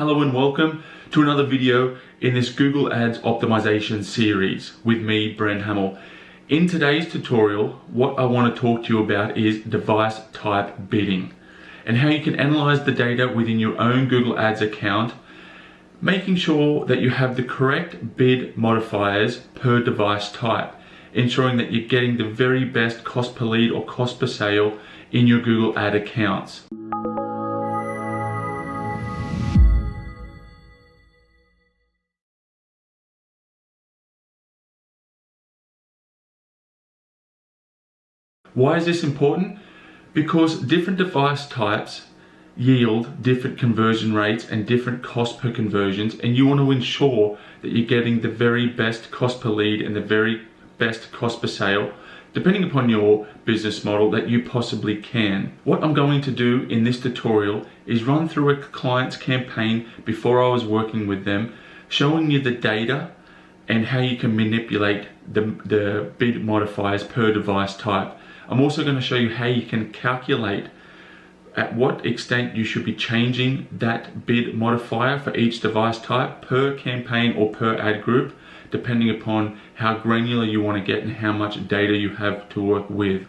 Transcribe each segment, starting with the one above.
Hello and welcome to another video in this Google Ads optimization series with me, Brent Hamill. In today's tutorial, what I want to talk to you about is device type bidding and how you can analyze the data within your own Google Ads account, making sure that you have the correct bid modifiers per device type, ensuring that you're getting the very best cost per lead or cost per sale in your Google Ad accounts. Why is this important? Because different device types yield different conversion rates and different cost per conversions, and you want to ensure that you're getting the very best cost per lead and the very best cost per sale, depending upon your business model, that you possibly can. What I'm going to do in this tutorial is run through a client's campaign before I was working with them, showing you the data and how you can manipulate the bid modifiers per device type. I'm also going to show you how you can calculate at what extent you should be changing that bid modifier for each device type per campaign or per ad group, depending upon how granular you want to get and how much data you have to work with.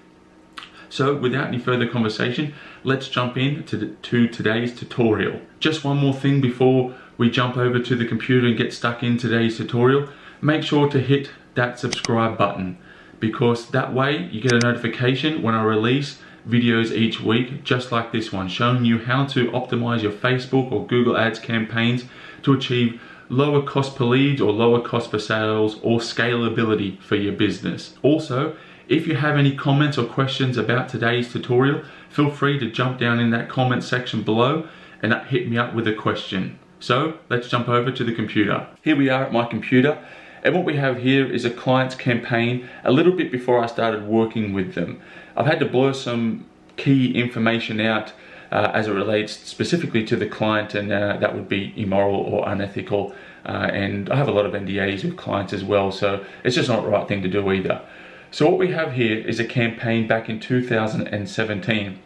So without any further conversation, let's jump in to today's tutorial. Just one more thing before we jump over to the computer and get stuck in today's tutorial. Make sure to hit that subscribe button, because that way you get a notification when I release videos each week, just like this one, showing you how to optimize your Facebook or Google Ads campaigns to achieve lower cost per leads or lower cost per sales or scalability for your business. Also, if you have any comments or questions about today's tutorial, feel free to jump down in that comment section below and hit me up with a question. So let's jump over to the computer. Here we are at my computer. And what we have here is a client's campaign a little bit before I started working with them. I've had to blur some key information out as it relates specifically to the client, and that would be immoral or unethical. And I have a lot of NDAs with clients as well, so it's just not the right thing to do either. So what we have here is a campaign back in 2017.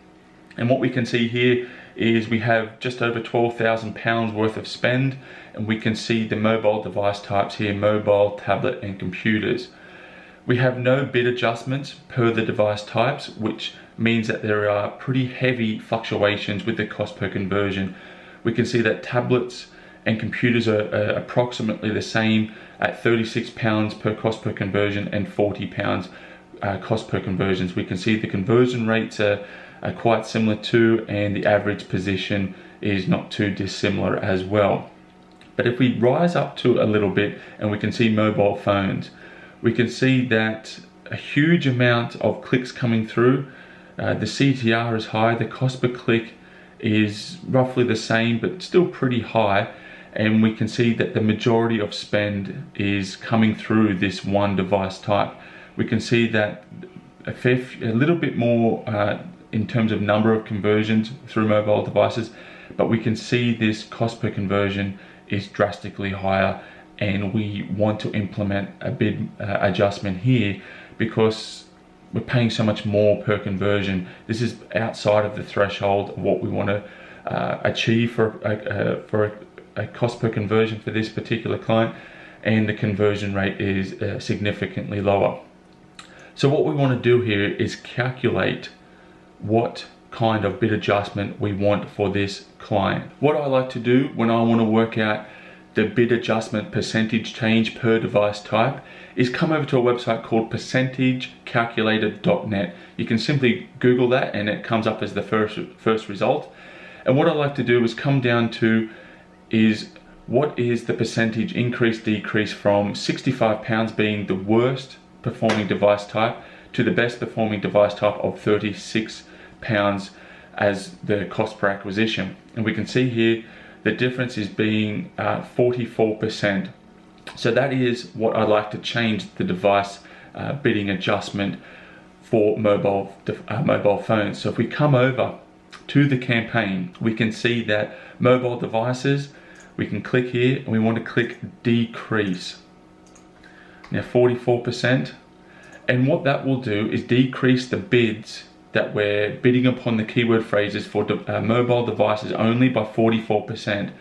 And what we can see here is we have just over £12,000 worth of spend, and we can see the mobile device types here: mobile, tablet and computers. We have no bid adjustments per the device types, which means that there are pretty heavy fluctuations with the cost per conversion. We can see that tablets and computers are approximately the same at £36 per cost per conversion and £40 cost per conversions. We can see the conversion rates are quite similar too, and the average position is not too dissimilar as well. But if we rise up to a little bit and we can see mobile phones, we can see that a huge amount of clicks coming through. The CTR is high, the cost per click is roughly the same but still pretty high, and we can see that the majority of spend is coming through this one device type. We can see that a little bit more in terms of number of conversions through mobile devices, but we can see this cost per conversion is drastically higher, and we want to implement a bid adjustment here because we're paying so much more per conversion. This is outside of the threshold of what we want to achieve for a cost per conversion for this particular client, and the conversion rate is significantly lower. So what we want to do here is calculate what kind of bid adjustment we want for this client. What I like to do when I want to work out the bid adjustment percentage change per device type is come over to a website called percentagecalculator.net. You can simply Google that and it comes up as the first result. And what I like to do is come down to is what is the percentage increase decrease from £65 being the worst performing device type to the best performing device type of £36 as the cost per acquisition. And we can see here the difference is being 44%. So that is what I like to change the device bidding adjustment for mobile phones. So if we come over to the campaign, we can see that mobile devices, we can click here and we want to click decrease. Now 44%, and what that will do is decrease the bids that we're bidding upon the keyword phrases for mobile devices only by 44%.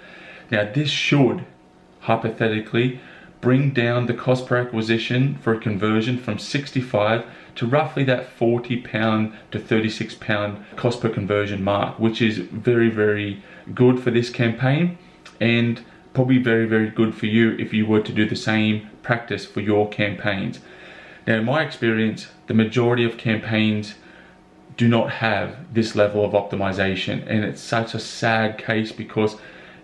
Now this should, hypothetically, bring down the cost per acquisition for a conversion from 65 to roughly that £40 to £36 cost per conversion mark, which is very, very good for this campaign, and probably very, very good for you if you were to do the same practice for your campaigns. Now, in my experience, the majority of campaigns do not have this level of optimization, and it's such a sad case because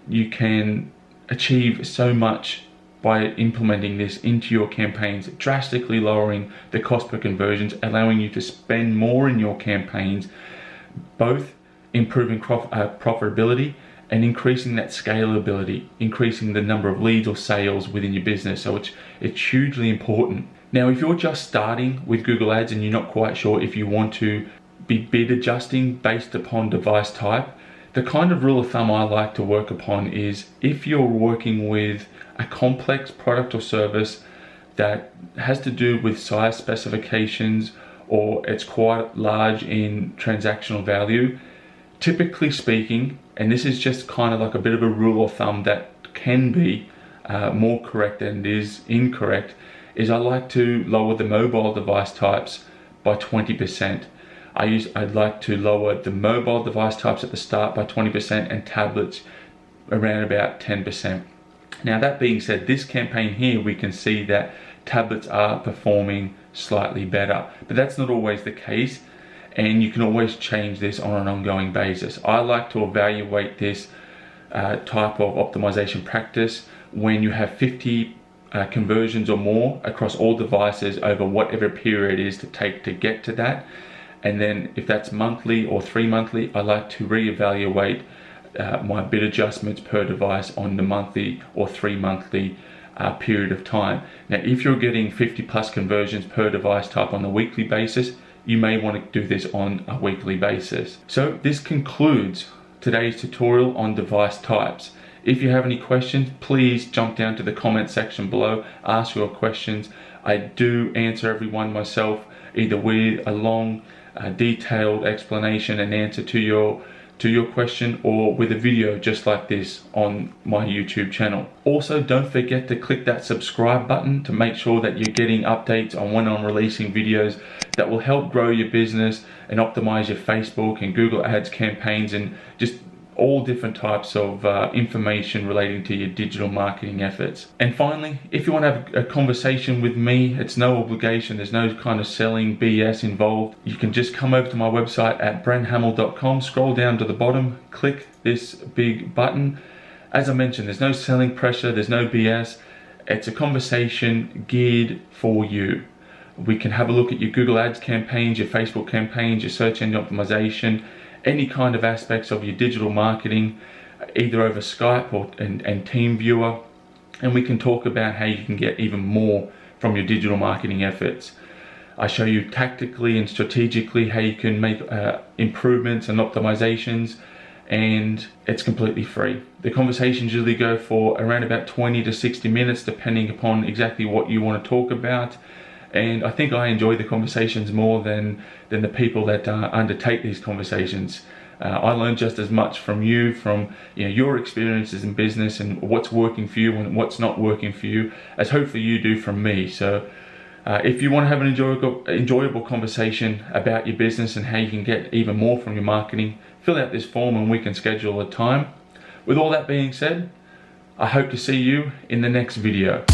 you can achieve so much by implementing this into your campaigns, drastically lowering the cost per conversions, allowing you to spend more in your campaigns, both improving profitability and increasing that scalability, increasing the number of leads or sales within your business. So it's hugely important. Now, if you're just starting with Google Ads and you're not quite sure if you want to be bid adjusting based upon device type, the kind of rule of thumb I like to work upon is if you're working with a complex product or service that has to do with size specifications, or it's quite large in transactional value, typically speaking, and this is just kind of like a bit of a rule of thumb that can be more correct than it is incorrect, is I like to lower the mobile device types by 20%. I'd like to lower the mobile device types at the start by 20% and tablets around about 10%. Now, that being said, this campaign here, we can see that tablets are performing slightly better, but that's not always the case, and you can always change this on an ongoing basis. I like to evaluate this type of optimization practice when you have 50 conversions or more across all devices over whatever period it is to take to get to that. And then if that's monthly or 3 monthly, I like to reevaluate my bid adjustments per device on the monthly or 3 monthly period of time. Now, if you're getting 50 plus conversions per device type on a weekly basis, you may want to do this on a weekly basis. So this concludes today's tutorial on device types. If you have any questions, please jump down to the comment section below, ask your questions. I do answer everyone myself, either with a long detailed explanation and answer to your question, or with a video just like this on my YouTube channel. Also, don't forget to click that subscribe button to make sure that you're getting updates on when I'm releasing videos that will help grow your business and optimize your Facebook and Google Ads campaigns, and just all different types of information relating to your digital marketing efforts. And finally, if you want to have a conversation with me, it's no obligation, there's no kind of selling BS involved. You can just come over to my website at brenhamel.com, scroll down to the bottom, click this big button. As I mentioned, there's no selling pressure, there's no BS. It's a conversation geared for you. We can have a look at your Google Ads campaigns, your Facebook campaigns, your search engine optimization, any kind of aspects of your digital marketing, either over Skype or and TeamViewer, and we can talk about how you can get even more from your digital marketing efforts. I show you tactically and strategically how you can make improvements and optimizations, and it's completely free. The conversations usually go for around about 20 to 60 minutes depending upon exactly what you want to talk about. And I think I enjoy the conversations more than the people that undertake these conversations. I learn just as much from you, from your experiences in business and what's working for you and what's not working for you, as hopefully you do from me. So if you want to have an enjoyable conversation about your business and how you can get even more from your marketing, fill out this form and we can schedule a time. With all that being said, I hope to see you in the next video.